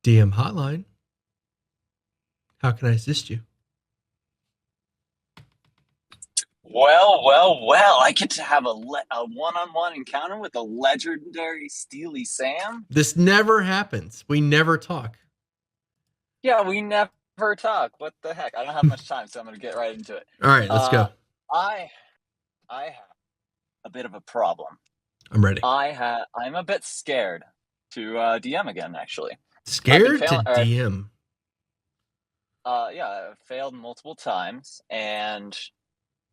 DM Hotline. How can I assist you? Well, I get to have a one-on-one encounter with a legendary Steely Sam. This never happens. We never talk. Yeah, we never talk. What the heck? I don't have much time, so I'm gonna get right into it. All right, let's Uh, go. I I have a bit of a problem. I'm ready. I'm a bit scared to DM again, actually. I've been Scared to failing, DM. yeah, I've failed multiple times, and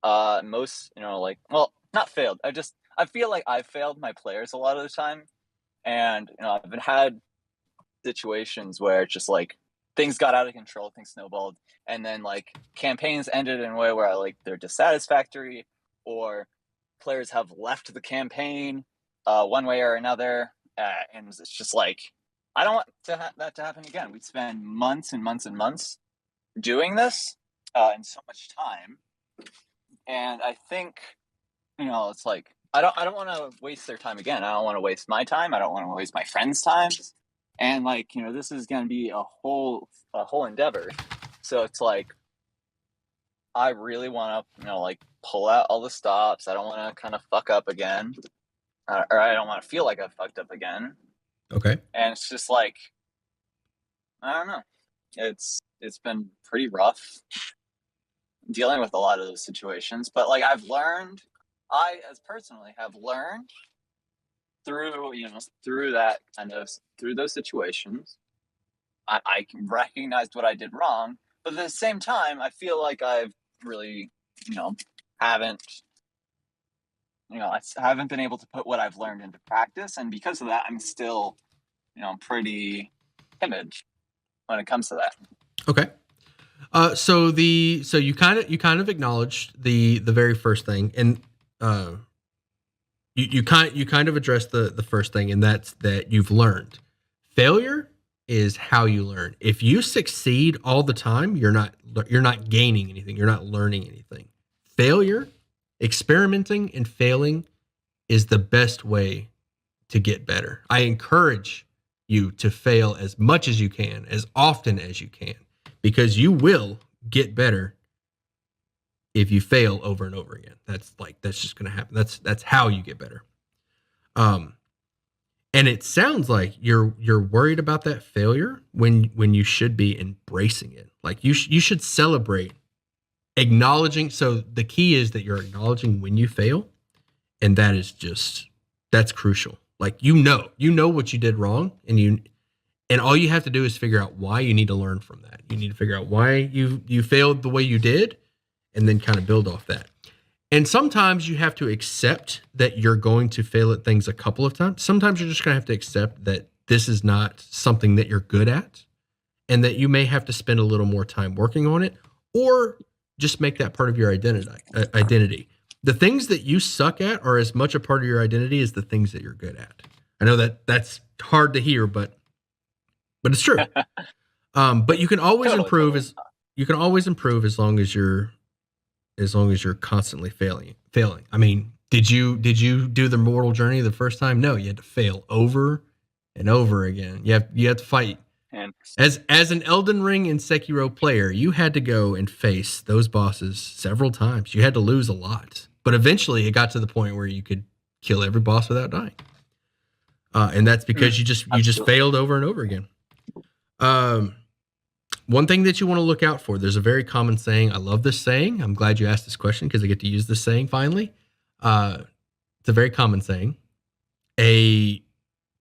most, like, well, not failed. I feel like I've failed my players a lot of the time, and I've been had situations where it's just like things got out of control, things snowballed, and then like campaigns ended in a way where like they're dissatisfactory, or players have left the campaign one way or another, and it's just like I don't want that to happen again. We'd spend months and months and months doing this, and so much time, and I think it's like I don't want to waste their time again. I don't want to waste my time. I don't want to waste my friends' time. And like, this is going to be a whole endeavor. So it's like I really want to, like pull out all the stops. I don't want to kind of fuck up again, or I don't want to feel like I fucked up again. Okay. And it's just like I don't know. It's been pretty rough dealing with a lot of those situations, but like I as personally have learned through that through those situations. I recognized what I did wrong, but at the same time, I feel like I've really, you know, haven't, I haven't been able to put what I've learned into practice, and because of that, I'm still, pretty timid when it comes to that. Okay. So you kind of acknowledged the very first thing, and you kind of addressed the first thing, and that's that you've learned. Failure is how you learn. If you succeed all the time, you're not gaining anything. You're not learning anything. Failure, experimenting and failing is the best way to get better. I encourage you to fail as much as you can, as often as you can, because you will get better if you fail over and over again. That's just going to happen. That's how you get better. Um and it sounds like you're worried about that failure when you should be embracing it. Like you should celebrate acknowledging. So the key is that you're acknowledging when you fail, and that's crucial. Like you know what you did wrong, and all you have to do is figure out why. You need to learn from that. You need to figure out why you failed the way you did, and then kind of build off that. And sometimes you have to accept that you're going to fail at things a couple of times. Sometimes you're just going to have to accept that this is not something that you're good at, and that you may have to spend a little more time working on it, or just make that part of your identity. The things that you suck at are as much a part of your identity as the things that you're good at. I know that that's hard to hear, but it's true. But you can always Totally, improve totally. as you can always improve as long as you're constantly failing. I mean, did you do the mortal journey the first time? No, you had to fail over and over again. You have to fight. And As an Elden Ring and Sekiro player, you had to go and face those bosses several times. You had to lose a lot, but eventually it got to the point where you could kill every boss without dying. And that's because you just absolutely. failed over and over again. Um, One thing that you want to look out for, there's a very common saying. I love this saying. I'm glad you asked this question because I get to use this saying finally. It's a very common saying. A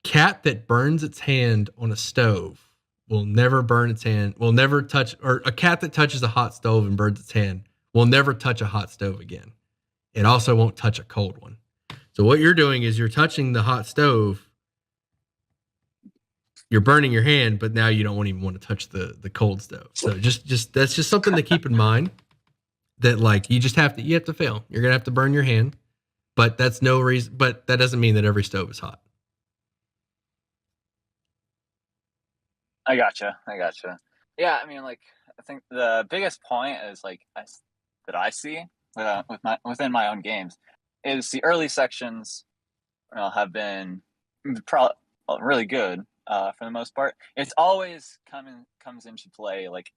cat that burns its hand on a stove will never burn its hand, will never touch, or a cat that touches a hot stove and burns its hand will never touch a hot stove again. It also won't touch a cold one. So what you're doing is you're touching the hot stove, you're burning your hand, but now you don't even want to touch the cold stove. So just that's just something to keep in mind, that like you have to fail. You're gonna have to burn your hand, but that's no reason. But that doesn't mean that every stove is hot. I gotcha. Yeah, I mean, like, I think the biggest point is like that I see within my own games is the early sections have been really good, for the most part. It's always comes into play like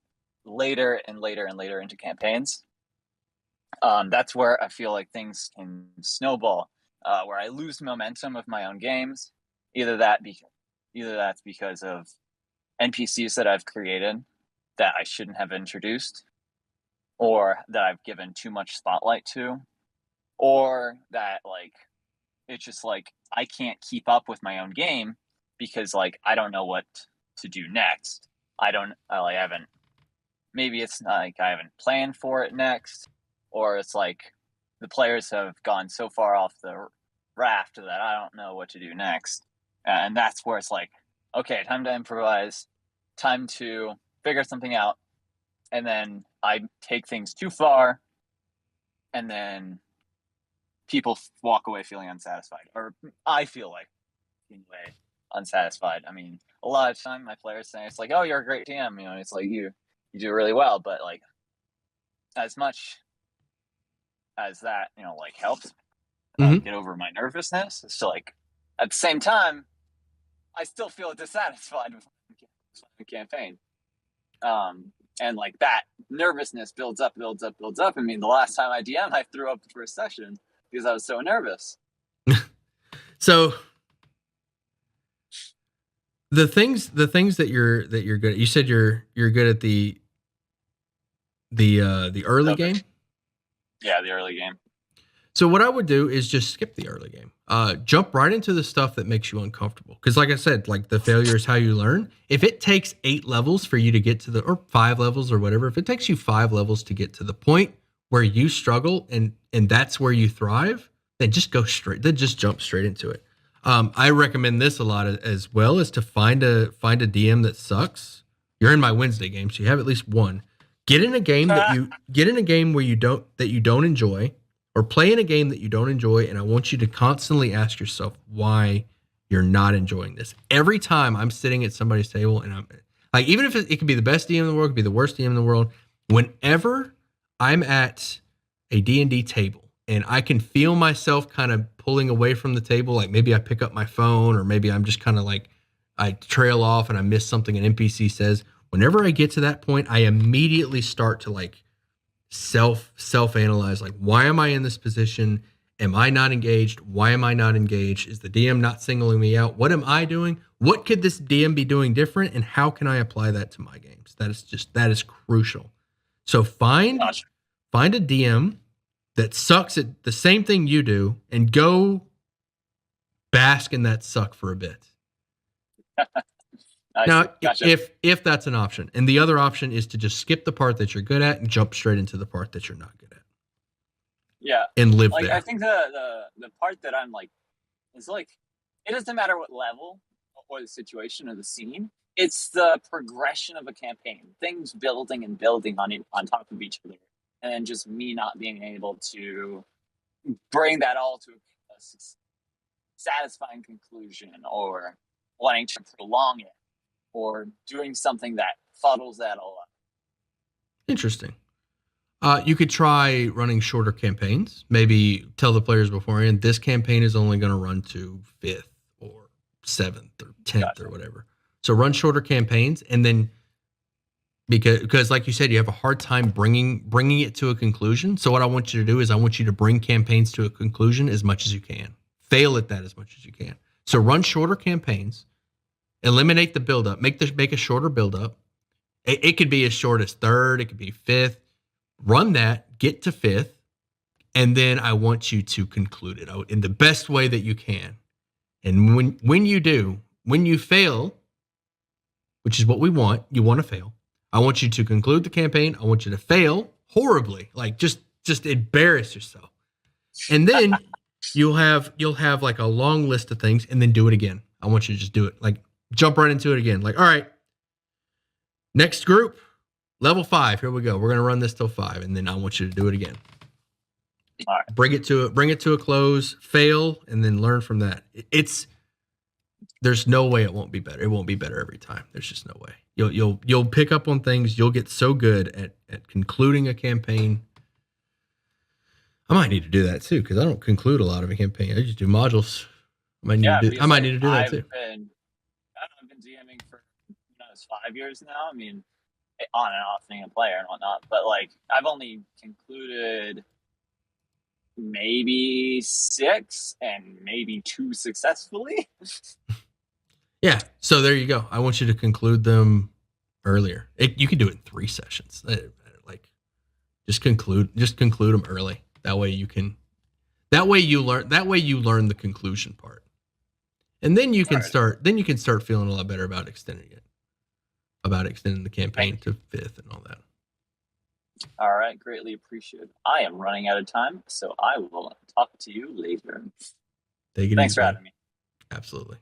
later and later and later into campaigns. That's where I feel like things can snowball, where I lose momentum of my own games. Either that's because of NPCs that I've created that I shouldn't have introduced, or that I've given too much spotlight to, or that like it's just like I can't keep up with my own game because like I don't know what to do next. I haven't, maybe it's not like I haven't planned for it next, or it's like the players have gone so far off the raft that I don't know what to do next. And that's where it's like, okay, time to improvise, time to figure something out. And then I take things too far, and then people walk away feeling unsatisfied, or I feel like anyway unsatisfied. I mean, a lot of time my players say it's like, "Oh, you're a great DM," you know. It's like you do really well, but like as much as that, you know, like helps get over my nervousness, it's still like at the same time I still feel dissatisfied with the campaign. And like that nervousness builds up. I mean, the last time I DM, I threw up the first session because I was so nervous. So the things that you're good at, you said you're good at the early game. Yeah, the early game. So what I would do is just skip the early game. Jump right into the stuff that makes you uncomfortable. Because like I said, like the failure is how you learn. If it takes 8 levels for you to get to or 5 levels or whatever, if it takes you 5 levels to get to the point where you struggle and that's where you thrive, then just go straight. Then just jump straight into it. I recommend this a lot as well, is to find a DM that sucks. You're in my Wednesday game, so you have at least one. Get in a game where you don't enjoy. Or play in a game that you don't enjoy, and I want you to constantly ask yourself why you're not enjoying this. Every time I'm sitting at somebody's table, and I'm like, even if it could be the best DM in the world, it could be the worst DM in the world, whenever I'm at a D&D table and I can feel myself kind of pulling away from the table, like maybe I pick up my phone, or maybe I'm just kind of like I trail off and I miss something an NPC says. Whenever I get to that point, I immediately start to like self-analyze, like, why am I in this position? Am I not engaged? Why am I not engaged? Is the DM not singling me out? What am I doing? What could this DM be doing different? And how can I apply that to my games? That is crucial. So find a DM that sucks at the same thing you do and go bask in that suck for a bit. Now, if that's an option, and the other option is to just skip the part that you're good at and jump straight into the part that you're not good at. Yeah, and live like, there. I think the part that I'm like is like, it doesn't matter what level or the situation or the scene. It's the progression of a campaign, things building and building on top of each other, and then just me not being able to bring that all to a satisfying conclusion, or wanting to prolong it, or doing something that fuddles that all up. Interesting. You could try running shorter campaigns. Maybe tell the players beforehand, this campaign is only going to run to 5th or 7th or 10th or whatever. So run shorter campaigns, and then because like you said, you have a hard time bringing it to a conclusion. So what I want you to do is I want you to bring campaigns to a conclusion as much as you can. Fail at that as much as you can. So run shorter campaigns. Eliminate the buildup. Make a shorter buildup. It could be as short as 3rd. It could be 5th. Run that. Get to 5th, and then I want you to conclude it in the best way that you can. And when you do, when you fail, which is what we want, you want to fail. I want you to conclude the campaign. I want you to fail horribly, like just embarrass yourself, and then you'll have like a long list of things, and then do it again. I want you to just do it, like jump right into it again. Like, all right, next group, level 5. Here we go. We're gonna run this till 5, and then I want you to do it again. All right. Bring it to a close. Fail, and then learn from that. There's no way it won't be better. It won't be better every time. There's just no way. You'll pick up on things. You'll get so good at concluding a campaign. I might need to do that too, because I don't conclude a lot of a campaign. I just do modules. I might need to do that too. I've been 5 years now. I mean, on and off being a player and whatnot, but like I've only concluded maybe 6 and maybe 2 successfully. Yeah. So there you go. I want you to conclude them earlier. You can do it in 3 sessions. Like just conclude them early. That way you can. That way you learn. That way you learn the conclusion part, and then you can start. Then you can start feeling a lot better about extending it. About extending the campaign to 5th and all that. All right, greatly appreciated. I am running out of time, so I will talk to you later. Take it Thanks easy, for man. having me. Absolutely.